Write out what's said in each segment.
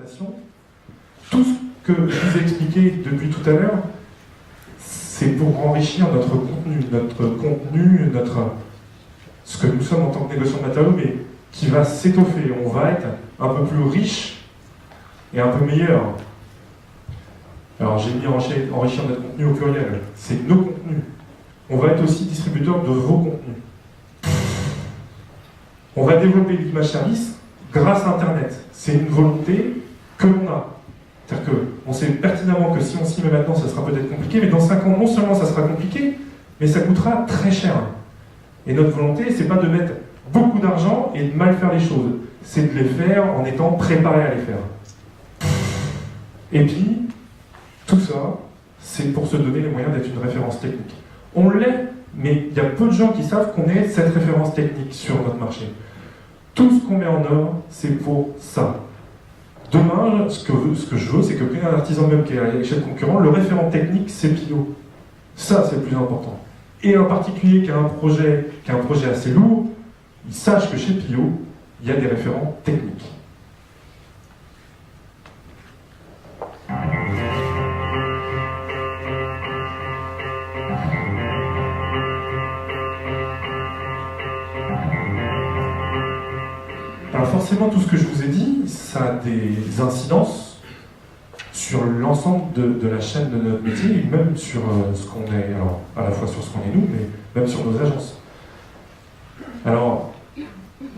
présentation. Tout ce que je vous ai expliqué depuis tout à l'heure, c'est pour enrichir notre contenu, ce que nous sommes en tant que négociants de matériaux, mais qui va s'étoffer. On va être un peu plus riche et un peu meilleur. Alors j'ai mis enrichir notre contenu au pluriel. C'est nos contenus. On va être aussi distributeur de vos contenus. On va développer l'image service grâce à Internet. C'est une volonté que l'on a. C'est-à-dire qu'on sait pertinemment que si on s'y met maintenant, ça sera peut-être compliqué, mais dans 5 ans, non seulement ça sera compliqué, mais ça coûtera très cher. Et notre volonté, c'est pas de mettre beaucoup d'argent et de mal faire les choses. C'est de les faire en étant préparé à les faire. Et puis, tout ça, c'est pour se donner les moyens d'être une référence technique. On l'est, mais il y a peu de gens qui savent qu'on est cette référence technique sur notre marché. Tout ce qu'on met en œuvre, c'est pour ça. Demain, ce que je veux, c'est que un artisan même qui est à l'échelle concurrent, le référent technique, c'est Pio. Ça, c'est le plus important. Et un particulier qui a un projet assez lourd, il sache que chez Pio, il y a des référents techniques. Alors forcément, tout ce que je vous ai dit, ça a des incidences sur l'ensemble de la chaîne de notre métier, et même sur ce qu'on est, alors à la fois sur ce qu'on est nous, mais même sur nos agences. Alors,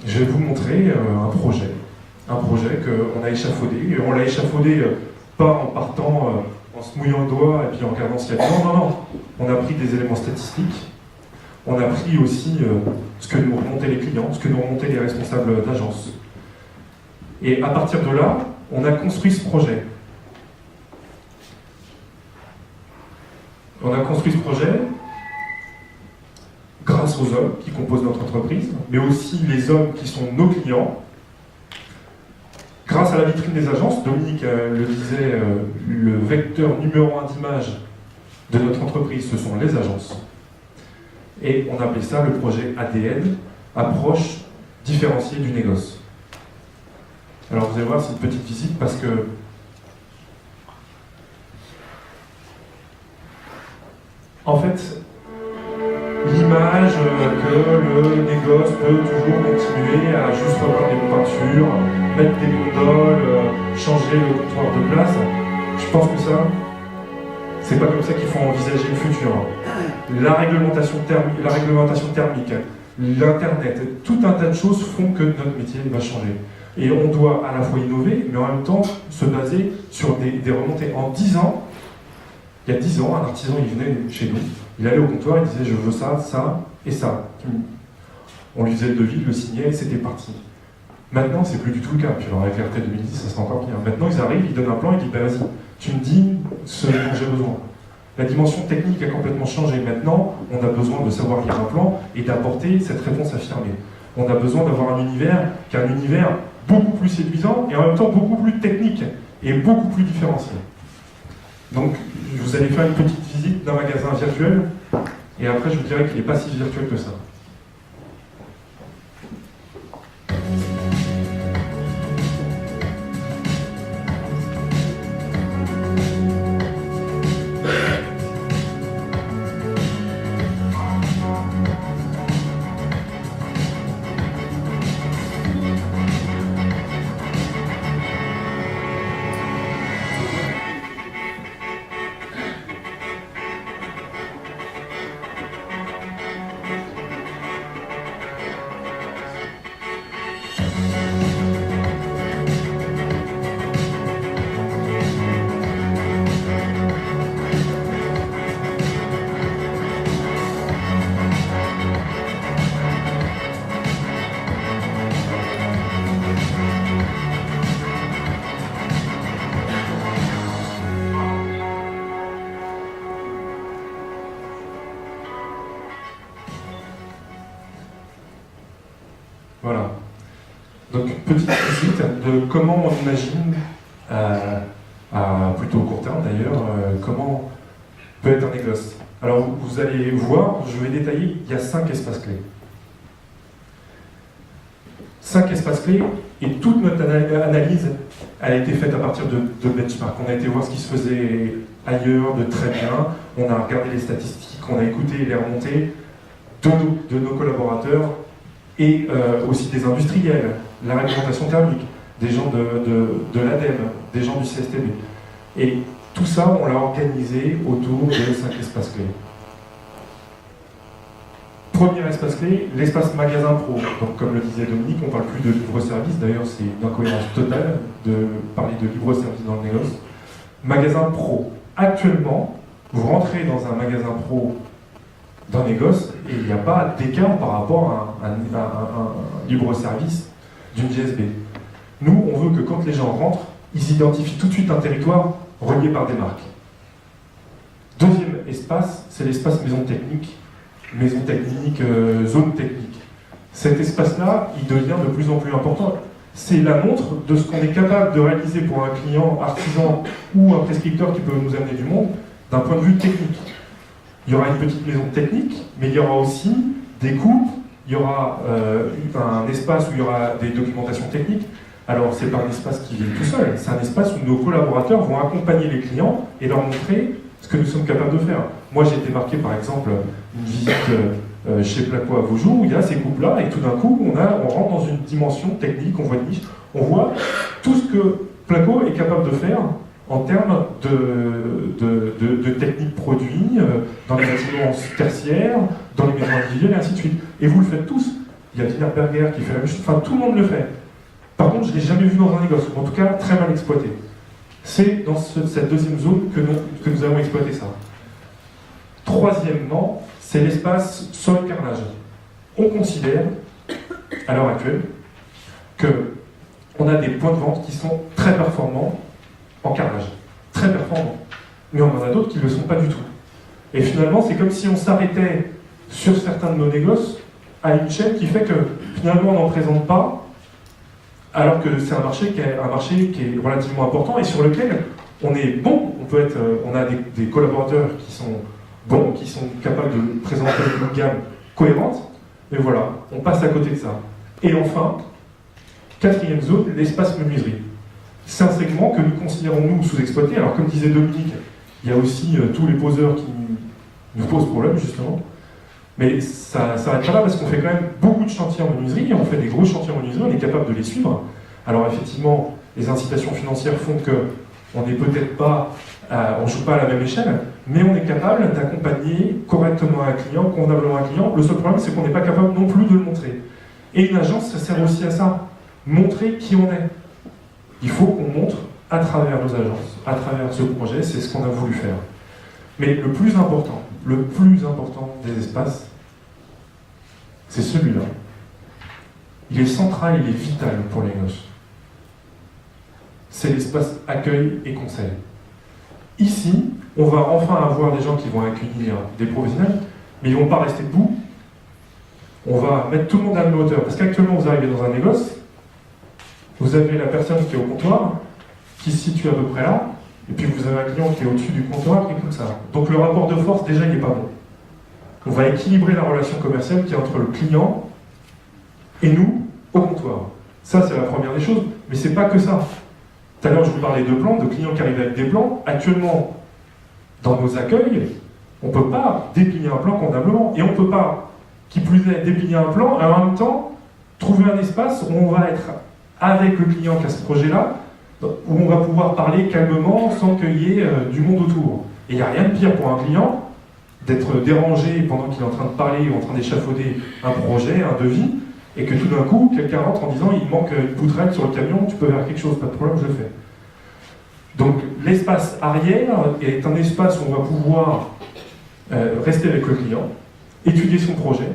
je vais vous montrer un projet qu'on a échafaudé, et on l'a échafaudé pas en partant, en se mouillant le doigt et puis en regardant s'il y a... Non, on a pris des éléments statistiques, on a pris aussi ce que nous remontaient les clients, ce que nous remontaient les responsables d'agence. Et à partir de là, on a construit ce projet. On a construit ce projet grâce aux hommes qui composent notre entreprise, mais aussi les hommes qui sont nos clients. Grâce à la vitrine des agences, Dominique le disait, le vecteur numéro 1 d'image de notre entreprise, ce sont les agences. Et on appelait ça le projet ADN, approche différenciée du négoce. Alors vous allez voir, c'est une petite visite parce que en fait, l'image que le négoce peut toujours continuer à juste reprendre des peintures, mettre des gondoles, changer le comptoir de place, je pense que ça, c'est pas comme ça qu'il faut envisager le futur. La réglementation thermique, l'Internet, tout un tas de choses font que notre métier va changer. Et on doit à la fois innover, mais en même temps se baser sur des remontées. En 10 ans, il y a 10 ans, un artisan il venait chez nous, il allait au comptoir, il disait je veux ça, ça et ça. On lui faisait le devis, il le signait et c'était parti. Maintenant, c'est plus du tout le cas. Puis alors avec RT 2010, ça sera encore pire. Maintenant, ils arrivent, ils donnent un plan, ils disent vas-y, tu me dis ce dont j'ai besoin. La dimension technique a complètement changé. Maintenant, on a besoin de savoir lire un plan et d'apporter cette réponse affirmée. On a besoin d'avoir un univers qui est un univers beaucoup plus séduisant et en même temps beaucoup plus technique et beaucoup plus différencié. Donc, vous allez faire une petite visite d'un magasin virtuel et après, je vous dirai qu'il n'est pas si virtuel que ça. Voilà. Donc, petite visite de comment on imagine, à plutôt court terme d'ailleurs, comment peut être un négoce. Alors, vous allez voir, je vais détailler, il y a 5 espaces clés. 5 espaces clés, et toute notre analyse Elle a été faite à partir de benchmark. On a été voir ce qui se faisait ailleurs de très bien. On a regardé les statistiques, on a écouté les remontées de nos collaborateurs et aussi des industriels, la réglementation thermique, des gens de l'ADEME, des gens du CSTB. Et tout ça, on l'a organisé autour de 5 espaces clés. Premier espace clé, l'espace magasin pro. Donc, comme le disait Dominique, on ne parle plus de libre-service. D'ailleurs, c'est une incohérence totale de parler de libre-service dans le négoce. Magasin pro. Actuellement, vous rentrez dans un magasin pro d'un négoce et il n'y a pas d'écart par rapport à un libre-service d'une GSB. Nous, on veut que quand les gens rentrent, ils identifient tout de suite un territoire relié par des marques. Deuxième espace, c'est l'espace maison technique, zone technique. Cet espace-là, il devient de plus en plus important. C'est la montre de ce qu'on est capable de réaliser pour un client artisan ou un prescripteur qui peut nous amener du monde d'un point de vue technique. Il y aura une petite maison technique, mais il y aura aussi des coupes, il y aura un espace où il y aura des documentations techniques. Alors, ce n'est pas un espace qui vit tout seul, c'est un espace où nos collaborateurs vont accompagner les clients et leur montrer ce que nous sommes capables de faire. Moi, j'ai été marqué, par exemple, une visite chez Placo à Vaujoux, où il y a ces coupes-là, et tout d'un coup, on rentre dans une dimension technique, on voit une niche, on voit tout ce que Placo est capable de faire en termes de techniques produits, dans les bâtiments tertiaires, dans les maisons individuelles, et ainsi de suite. Et vous le faites tous. Il y a Wienerberger qui fait la même chose, enfin, tout le monde le fait. Par contre, je ne l'ai jamais vu dans un négoce, en tout cas très mal exploité. C'est dans cette deuxième zone que nous avons exploité ça. Troisièmement, c'est l'espace sol carrelage. On considère, à l'heure actuelle, qu'on a des points de vente qui sont très performants en carrelage. Très performants. Mais on en a d'autres qui ne le sont pas du tout. Et finalement, c'est comme si on s'arrêtait sur certains de nos négoces à une chaîne qui fait que finalement on n'en présente pas, alors que c'est un marché qui est relativement important et sur lequel on est bon. On a des collaborateurs qui sont bons, qui sont capables de présenter une gamme cohérente, mais voilà, on passe à côté de ça. Et enfin, quatrième zone, l'espace menuiserie. C'est un segment que nous considérons, nous, sous-exploité. Alors, comme disait Dominique, il y a aussi tous les poseurs qui nous posent problème, justement. Mais ça s'arrête pas là parce qu'on fait quand même beaucoup de chantiers en menuiserie, et on fait des gros chantiers en menuiserie, on est capable de les suivre. Alors effectivement, les incitations financières font qu'on n'est peut-être pas, on ne joue pas à la même échelle, mais on est capable d'accompagner correctement un client, convenablement un client. Le seul problème, c'est qu'on n'est pas capable non plus de le montrer. Et une agence, ça sert aussi à ça, montrer qui on est. Il faut qu'on montre à travers nos agences, à travers ce projet, c'est ce qu'on a voulu faire. Mais le plus important des espaces, c'est celui-là. Il est central, il est vital pour les gosses. C'est l'espace accueil et conseil. Ici, on va enfin avoir des gens qui vont accueillir des professionnels, mais ils ne vont pas rester debout. On va mettre tout le monde à la même hauteur. Parce qu'actuellement, vous arrivez dans un négoce, vous avez la personne qui est au comptoir, qui se situe à peu près là, et puis vous avez un client qui est au-dessus du comptoir qui écoute ça. Donc le rapport de force, déjà, il n'est pas bon. On va équilibrer la relation commerciale qui est entre le client et nous au comptoir. Ça, c'est la première des choses, mais c'est pas que ça. Tout à l'heure, je vous parlais de plans, de clients qui arrivent avec des plans. Actuellement, dans nos accueils, on ne peut pas déplier un plan convenablement. Et on ne peut pas, qui plus est, déplier un plan, et en même temps, trouver un espace où on va être avec le client qui a ce projet-là, où on va pouvoir parler calmement sans qu'il y ait du monde autour. Et il n'y a rien de pire pour un client d'être dérangé pendant qu'il est en train de parler ou en train d'échafauder un projet, un devis, et que tout d'un coup, quelqu'un rentre en disant « il manque une poutrelle sur le camion, tu peux faire quelque chose, pas de problème, je le fais ». Donc l'espace arrière est un espace où on va pouvoir rester avec le client, étudier son projet,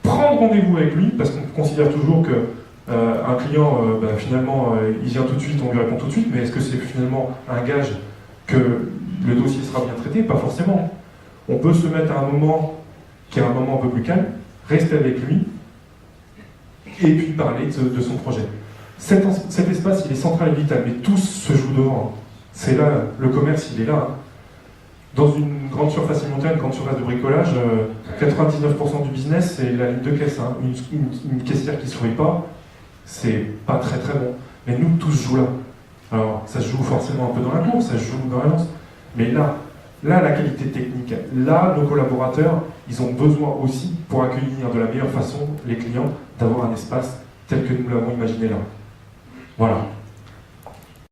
prendre rendez-vous avec lui, parce qu'on considère toujours que un client, finalement, il vient tout de suite, on lui répond tout de suite, mais est-ce que c'est finalement un gage que le dossier sera bien traité? Pas forcément. On peut se mettre à un moment qui est un moment un peu plus calme, rester avec lui, et puis parler de son projet. Cet espace, il est central et vital, mais tout se joue devant. C'est là, le commerce, il est là. Dans une grande surface alimentaire, une grande surface de bricolage, 99% du business, c'est la ligne de caisse. Hein. Une caissière qui ne sourit pas, c'est pas très très bon. Mais nous, tout se joue là. Alors, ça se joue forcément un peu dans la course, ça se joue dans l'agence. Mais là, la qualité technique, là, nos collaborateurs, ils ont besoin aussi, pour accueillir de la meilleure façon les clients, d'avoir un espace tel que nous l'avons imaginé là. Voilà.